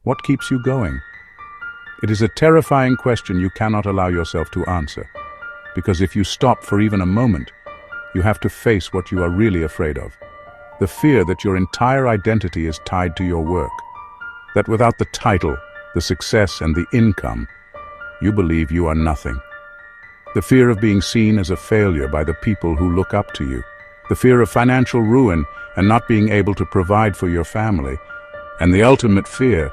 What keeps you going? It is a terrifying question you cannot allow yourself to answer, because if you stop for even a moment, you have to face what you are really afraid of. The fear that your entire identity is tied to your work, that without the title, the success, and the income, you believe you are nothing. The fear of being seen as a failure by the people who look up to you. The fear of financial ruin and not being able to provide for your family. And the ultimate fear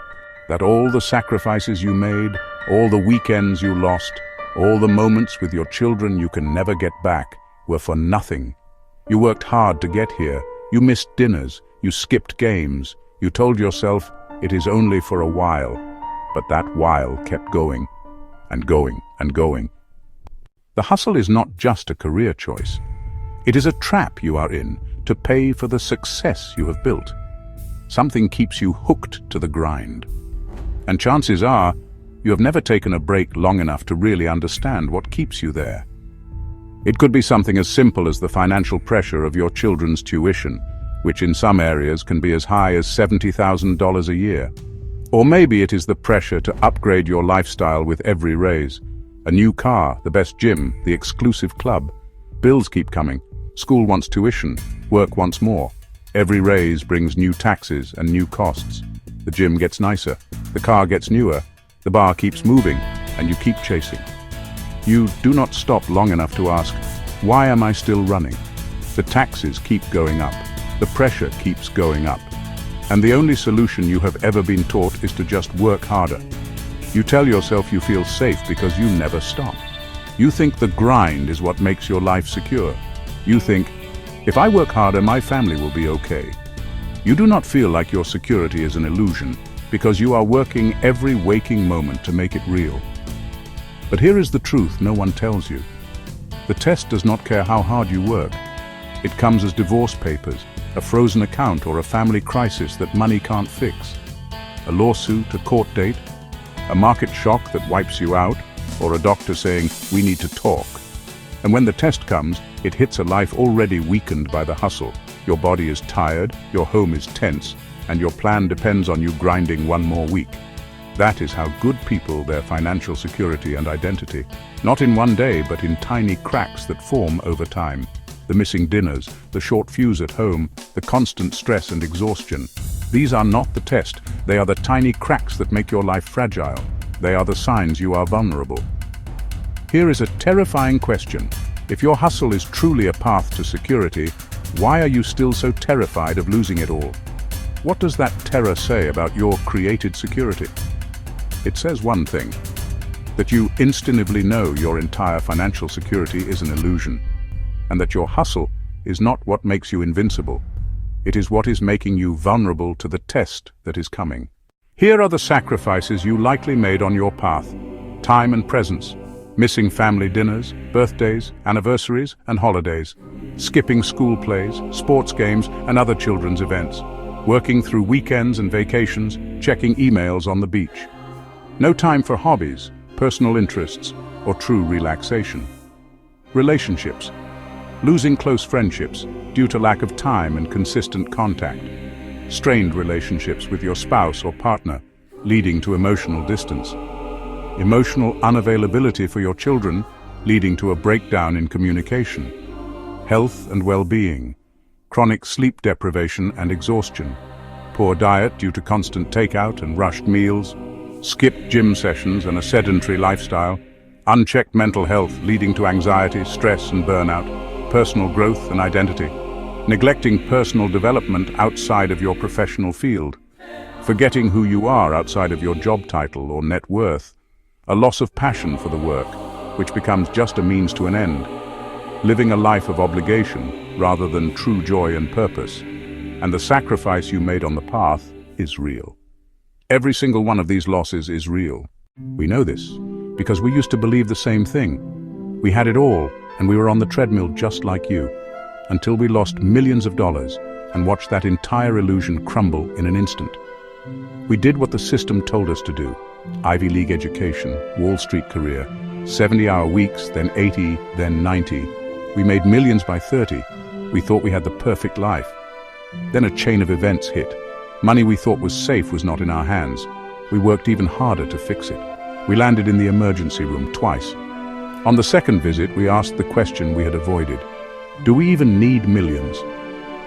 that all the sacrifices you made, all the weekends you lost, all the moments with your children you can never get back were for nothing. You worked hard to get here. You missed dinners. You skipped games. You told yourself it is only for a while. But that while kept going and going and going. The hustle is not just a career choice. It is a trap you are in to pay for the success you have built. Something keeps you hooked to the grind. And chances are, you have never taken a break long enough to really understand what keeps you there. It could be something as simple as the financial pressure of your children's tuition, which in some areas can be as high as $70,000 a year. Or maybe it is the pressure to upgrade your lifestyle with every raise. A new car, the best gym, the exclusive club. Bills keep coming. School wants tuition, work wants more. Every raise brings new taxes and new costs. The gym gets nicer, the car gets newer, the bar keeps moving, and you keep chasing. You do not stop long enough to ask, why am I still running? The taxes keep going up, the pressure keeps going up, and the only solution you have ever been taught is to just work harder. You tell yourself you feel safe because you never stop. You think the grind is what makes your life secure. You think, if I work harder, my family will be okay. You do not feel like your security is an illusion because you are working every waking moment to make it real. But here is the truth no one tells you. The test does not care how hard you work. It comes as divorce papers, a frozen account, or a family crisis that money can't fix. A lawsuit, a court date, a market shock that wipes you out, or a doctor saying, we need to talk. And when the test comes, it hits a life already weakened by the hustle. Your body is tired, your home is tense, and your plan depends on you grinding one more week. That is how good people their financial security and identity. Not in one day, but in tiny cracks that form over time. The missing dinners, the short fuse at home, the constant stress and exhaustion. These are not the test. They are the tiny cracks that make your life fragile. They are the signs you are vulnerable. Here is a terrifying question. If your hustle is truly a path to security, why are you still so terrified of losing it all? What does that terror say about your created security? It says one thing, that you instinctively know your entire financial security is an illusion, and that your hustle is not what makes you invincible. It is what is making you vulnerable to the test that is coming. Here are the sacrifices you likely made on your path. Time and presence. Missing family dinners, birthdays, anniversaries, and holidays. Skipping school plays, sports games, and other children's events. Working through weekends and vacations, checking emails on the beach. No time for hobbies, personal interests, or true relaxation. Relationships. Losing close friendships due to lack of time and consistent contact. Strained relationships with your spouse or partner, leading to emotional distance. Emotional unavailability for your children, leading to a breakdown in communication. Health and well-being. Chronic sleep deprivation and exhaustion. Poor diet due to constant takeout and rushed meals. Skipped gym sessions and a sedentary lifestyle. Unchecked mental health leading to anxiety, stress, and burnout. Personal growth and identity. Neglecting personal development outside of your professional field. Forgetting who you are outside of your job title or net worth. A loss of passion for the work, which becomes just a means to an end. Living a life of obligation rather than true joy and purpose. And the sacrifice you made on the path is real. Every single one of these losses is real. We know this because we used to believe the same thing. We had it all, and we were on the treadmill just like you, until we lost millions of dollars and watched that entire illusion crumble in an instant. We did what the system told us to do. Ivy League education, Wall Street career, 70-hour weeks, then 80, then 90. We made millions by 30. We thought we had the perfect life. Then a chain of events hit. Money we thought was safe was not in our hands. we worked even harder to fix it. We landed in the emergency room twice. On the second visit, we asked the question we had avoided. Do we even need millions?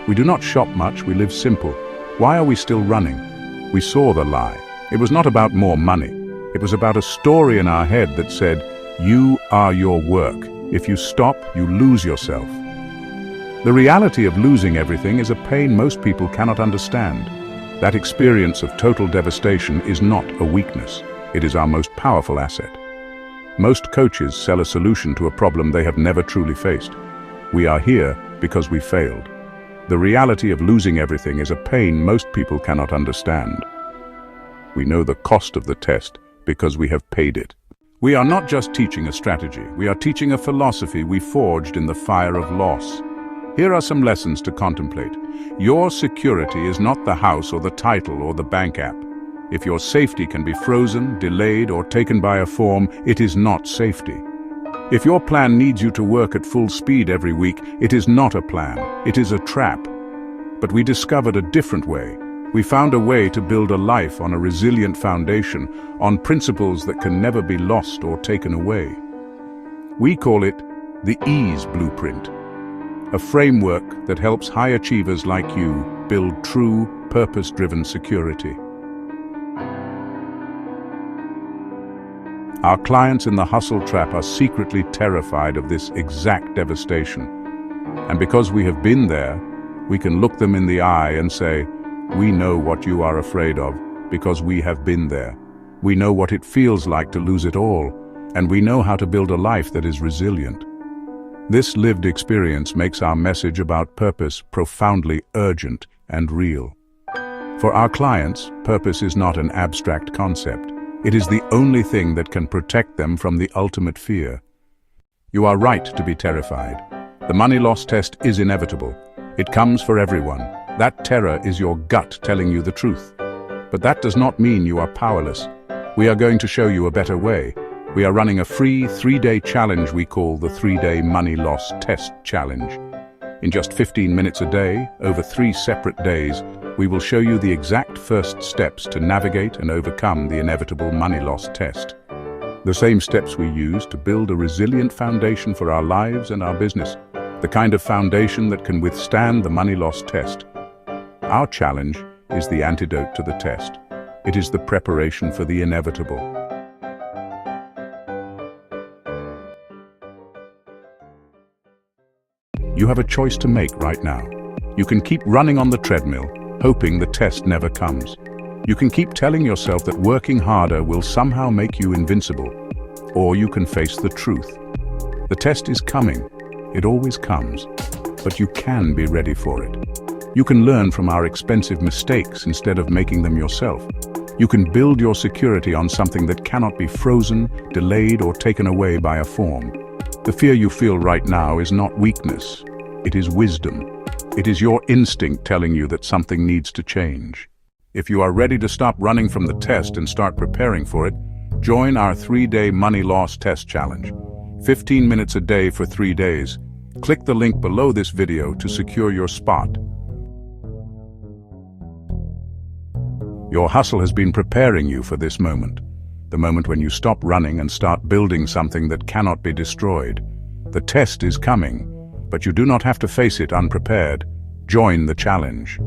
We do not shop much, we live simple. Why are we still running? We saw the lie. It was not about more money. It was about a story in our head that said, you are your work. If you stop, you lose yourself. The reality of losing everything is a pain most people cannot understand. That experience of total devastation is not a weakness. It is our most powerful asset. Most coaches sell a solution to a problem they have never truly faced. We are here because we failed. The reality of losing everything is a pain most people cannot understand. We know the cost of the test because we have paid it. We are not just teaching a strategy, we are teaching a philosophy we forged in the fire of loss. Here are some lessons to contemplate. Your security is not the house or the title or the bank app. If your safety can be frozen, delayed, or taken by a form, it is not safety. If your plan needs you to work at full speed every week, it is not a plan, it is a trap. But we discovered a different way. We found a way to build a life on a resilient foundation, on principles that can never be lost or taken away. We call it the EASE Blueprint, a framework that helps high achievers like you build true, purpose-driven security. Our clients in the hustle trap are secretly terrified of this exact devastation. And because we have been there, we can look them in the eye and say, we know what you are afraid of because we have been there. We know what it feels like to lose it all, and we know how to build a life that is resilient. This lived experience makes our message about purpose profoundly urgent and real. For our clients, purpose is not an abstract concept. It is the only thing that can protect them from the ultimate fear. You are right to be terrified. The money loss test is inevitable. It comes for everyone. That terror is your gut telling you the truth. But that does not mean you are powerless. We are going to show you a better way. We are running a free 3-day challenge we call the 3-Day Money Loss Test Challenge. In just 15 minutes a day, over 3 separate days, we will show you the exact first steps to navigate and overcome the inevitable money loss test. The same steps we use to build a resilient foundation for our lives and our business. The kind of foundation that can withstand the money loss test. Our challenge is the antidote to the test. It is the preparation for the inevitable. You have a choice to make right now. You can keep running on the treadmill, hoping the test never comes. You can keep telling yourself that working harder will somehow make you invincible. Or you can face the truth. The test is coming. It always comes. But you can be ready for it. You can learn from our expensive mistakes instead of making them yourself. You can build your security on something that cannot be frozen, delayed, or taken away by a form. The fear you feel right now is not weakness. It is wisdom. It is your instinct telling you that something needs to change. If you are ready to stop running from the test and start preparing for it, join our 3-day Money Loss Test Challenge. 15 minutes a day for 3 days. Click the link below this video to secure your spot. Your hustle has been preparing you for this moment. The moment when you stop running and start building something that cannot be destroyed. The test is coming, but you do not have to face it unprepared. Join the challenge.